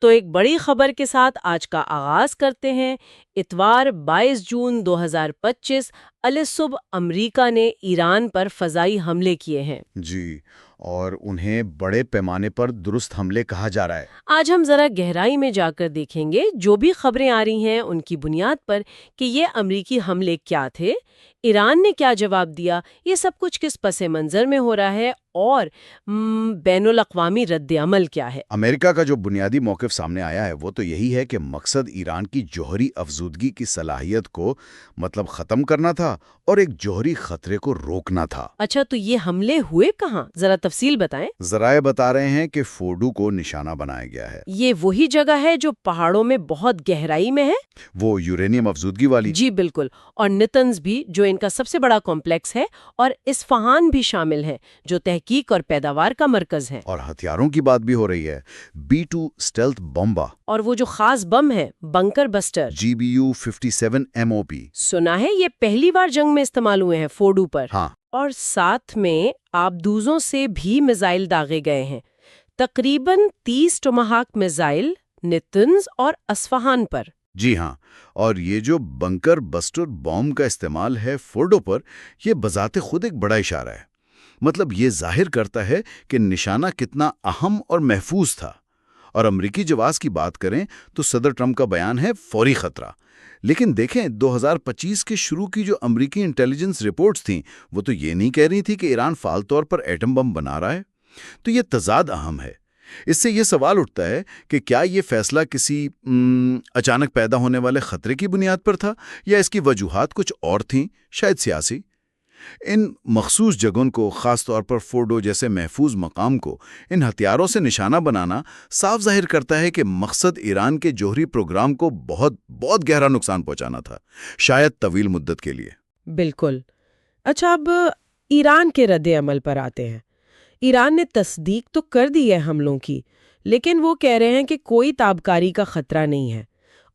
تو ایک بڑی خبر کے ساتھ آج کا آغاز کرتے ہیں۔ اتوار 22 جون 2025 الصبح امریکہ نے ایران پر فضائی حملے کیے ہیں۔ جی، اور انہیں بڑے پیمانے پر درست حملے کہا جا رہا ہے۔ آج ہم ذرا گہرائی میں جا کر دیکھیں گے جو بھی خبریں آ رہی ہیں ان کی بنیاد پر کہ یہ امریکی حملے کیا تھے، ایران نے کیا جواب دیا، یہ سب کچھ کس پس منظر میں ہو رہا ہے اور بین الاقوامی رد عمل کیا ہے۔ امریکہ کا جو بنیادی موقف سامنے آیا ہے وہ تو یہی ہے کہ مقصد ایران کی جوہری افزودگی کی صلاحیت کو ختم کرنا تھا اور ایک جوہری خطرے کو روکنا تھا۔ اچھا، تو یہ حملے ہوئے کہاں؟ ذرا تفصیل بتائیں۔ ذرائع بتا رہے ہیں کہ فورڈو کو نشانہ بنایا گیا ہے۔ یہ وہی جگہ ہے جو پہاڑوں میں بہت گہرائی میں ہے؟ وہ یورینیم افزودگی والی؟ جی بالکل، اور نتنز بھی جو ان کا سب سے بڑا کمپلیکس ہے، اور اصفہان بھی شامل ہے جو تحقیق اور پیداوار کا مرکز ہے۔ اور ہتھیاروں کی بات بھی ہو رہی ہے، B-2 اسٹیلتھ بمبا اور وہ جو خاص بم ہے بنکر بسٹر GBU-57 MOP، سنا ہے یہ پہلی بار جنگ میں استعمال ہوئے ہیں فورڈو پر۔ ہاں، اور ساتھ میں آبدوزوں سے بھی میزائل داغے گئے ہیں، تقریباً 30 ٹوماہاک میزائل نتنز اور اصفہان پر۔ جی ہاں، اور یہ جو بنکر بسٹر بام کا استعمال ہے فورڈو پر، یہ بذات خود ایک بڑا اشارہ ہے۔ مطلب یہ ظاہر کرتا ہے کہ نشانہ کتنا اہم اور محفوظ تھا۔ اور امریکی جواز کی بات کریں تو صدر ٹرمپ کا بیان ہے فوری خطرہ، لیکن دیکھیں 2025 کے شروع کی جو امریکی انٹیلیجنس رپورٹس تھیں وہ تو یہ نہیں کہہ رہی تھی کہ ایران فعال طور پر ایٹم بم بنا رہا ہے۔ تو یہ تضاد اہم ہے۔ اس سے یہ سوال اٹھتا ہے کہ کیا یہ فیصلہ کسی اچانک پیدا ہونے والے خطرے کی بنیاد پر تھا، یا اس کی وجوہات کچھ اور تھیں، شاید سیاسی؟ ان مخصوص جگہوں کو، خاص طور پر فورڈو جیسے محفوظ مقام کو ان ہتھیاروں سے نشانہ بنانا صاف ظاہر کرتا ہے کہ مقصد ایران کے جوہری پروگرام کو بہت گہرا نقصان پہنچانا تھا، شاید طویل مدت کے لیے۔ بالکل۔ اچھا، اب ایران کے رد عمل پر آتے ہیں۔ ایران نے تصدیق تو کر دی ہے حملوں کی، لیکن وہ کہہ رہے ہیں کہ کوئی تابکاری کا خطرہ نہیں ہے،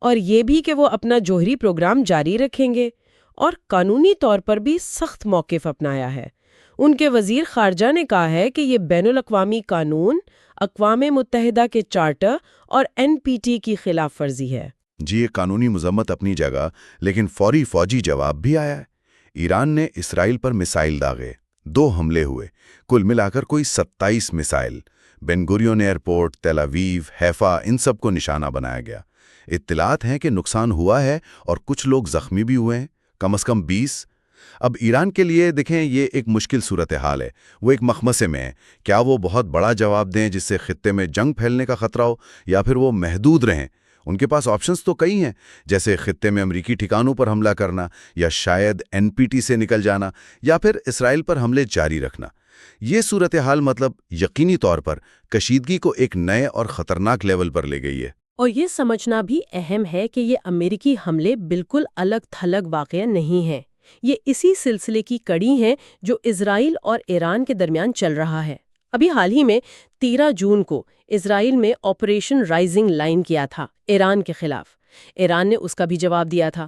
اور یہ بھی کہ وہ اپنا جوہری پروگرام جاری رکھیں گے، اور قانونی طور پر بھی سخت موقف اپنایا ہے۔ ان کے وزیر خارجہ نے کہا ہے کہ یہ بین الاقوامی قانون، اقوام متحدہ کے چارٹر اور NPT کی خلاف ورزی ہے۔ جی، یہ قانونی مذمت اپنی جگہ، لیکن فوری فوجی جواب بھی آیا ہے۔ ایران نے اسرائیل پر میزائل داغے، 2 حملے ہوئے، کل ملا کر کوئی 27 میزائل۔ بین گوریون ایئرپورٹ، تل اویو، حیفا، ان سب کو نشانہ بنایا گیا۔ اطلاعات ہیں کہ نقصان ہوا ہے اور کچھ لوگ زخمی بھی ہوئے ہیں، کم از کم 20۔ اب ایران کے لیے دیکھیں یہ ایک مشکل صورتحال ہے، وہ ایک مخمصے میں ہے۔ کیا وہ بہت بڑا جواب دیں جس سے خطے میں جنگ پھیلنے کا خطرہ ہو، یا پھر وہ محدود رہیں؟ ان کے پاس آپشنز تو کئی ہیں، جیسے خطے میں امریکی ٹھکانوں پر حملہ کرنا، یا شاید NPT سے نکل جانا، یا پھر اسرائیل پر حملے جاری رکھنا۔ یہ صورتحال یقینی طور پر کشیدگی کو ایک نئے اور خطرناک لیول پر لے گئی ہے۔ اور یہ سمجھنا بھی اہم ہے کہ یہ امریکی حملے بالکل الگ تھلگ واقعہ نہیں ہیں، یہ اسی سلسلے کی کڑی ہیں جو اسرائیل اور ایران کے درمیان چل رہا ہے۔ ابھی حال ہی میں 13 جون کو اسرائیل میں آپریشن رائزنگ لائن کیا تھا ایران کے خلاف۔ ایران نے اس کا بھی جواب دیا تھا،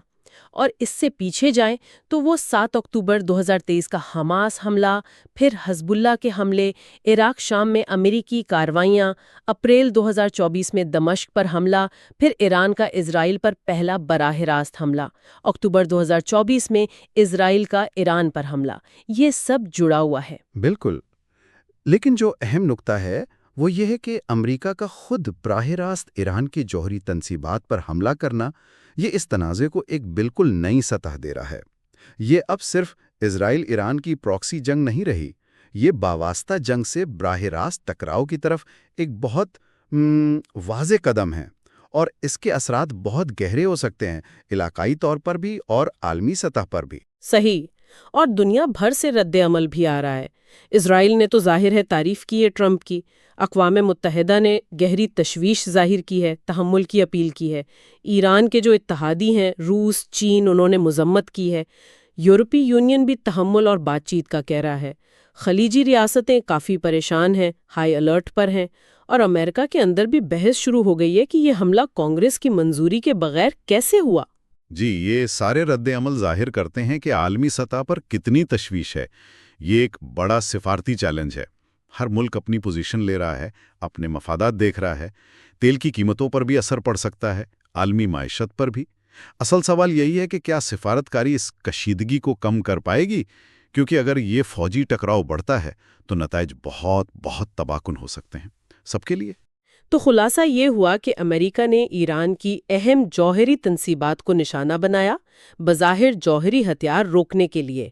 اور اس سے پیچھے جائیں تو وہ 7 اکتوبر 2023 کا حماس حملہ، پھر حزب اللہ کے حملے، عراق شام میں امریکی کارروائیاں، اپریل 2024 میں دمشق پر حملہ، پھر ایران کا اسرائیل پر پہلا براہ راست حملہ، اکتوبر 2024 میں اسرائیل کا ایران پر حملہ، یہ سب جڑا ہوا ہے۔ بالکل، لیکن جو اہم نقطہ ہے وہ یہ ہے کہ امریکہ کا خود براہ راست ایران کی جوہری تنصیبات پر حملہ کرنا، یہ اس تنازع کو ایک بالکل نئی سطح دے رہا ہے۔ یہ اب صرف اسرائیل ایران کی پراکسی جنگ نہیں رہی، یہ باواسطہ جنگ سے براہ راست ٹکراؤ کی طرف ایک بہت واضح قدم ہے، اور اس کے اثرات بہت گہرے ہو سکتے ہیں، علاقائی طور پر بھی اور عالمی سطح پر بھی۔ صحیح، اور دنیا بھر سے رد عمل بھی آ رہا ہے۔ اسرائیل نے تو ظاہر ہے تعریف کی ہے ٹرمپ کی، اقوام متحدہ نے گہری تشویش ظاہر کی ہے، تحمل کی اپیل کی ہے، ایران کے جو اتحادی ہیں روس، چین، انہوں نے مذمت کی ہے، یورپی یونین بھی تحمل اور بات چیت کا کہہ رہا ہے، خلیجی ریاستیں کافی پریشان ہیں، ہائی الرٹ پر ہیں، اور امریکہ کے اندر بھی بحث شروع ہو گئی ہے کہ یہ حملہ کانگریس کی منظوری کے بغیر کیسے ہوا۔ جی، یہ سارے رد عمل ظاہر کرتے ہیں کہ عالمی سطح پر کتنی تشویش ہے۔ یہ ایک بڑا سفارتی چیلنج ہے۔ ہر ملک اپنی پوزیشن لے رہا ہے، اپنے مفادات دیکھ رہا ہے، تیل کی قیمتوں پر بھی اثر پڑ سکتا ہے، عالمی معیشت پر بھی۔ اصل سوال یہی ہے کہ کیا سفارتکاری اس کشیدگی کو کم کر پائے گی؟ کیونکہ اگر یہ فوجی ٹکراؤ بڑھتا ہے تو نتائج بہت بہت تباہ ہو سکتے ہیں سب کے لیے۔ تو خلاصہ یہ ہوا کہ امریکہ نے ایران کی اہم جوہری تنصیبات کو نشانہ بنایا، بظاہر جوہری ہتھیار روکنے کے لیے۔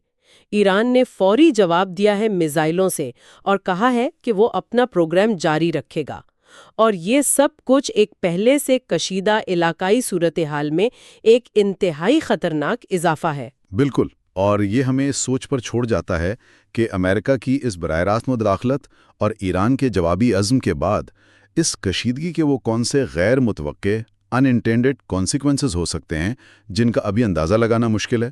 ایران نے فوری جواب دیا ہے میزائلوں سے اور کہا ہے کہ وہ اپنا پروگرام جاری رکھے گا، اور یہ سب کچھ ایک پہلے سے کشیدہ علاقائی صورتحال میں ایک انتہائی خطرناک اضافہ ہے۔ بالکل، اور یہ ہمیں سوچ پر چھوڑ جاتا ہے کہ امریکہ کی اس براہ راست مداخلت اور ایران کے جوابی عزم کے بعد اس کشیدگی کے وہ کون سے غیر متوقع ان انٹینڈڈ کانسیکوینسز ہو سکتے ہیں جن کا ابھی اندازہ لگانا مشکل ہے،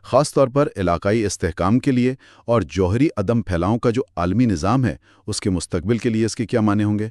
خاص طور پر علاقائی استحکام کے لیے اور جوہری عدم پھیلاؤ کا جو عالمی نظام ہے اس کے مستقبل کے لیے اس کے کیا معنی ہوں گے۔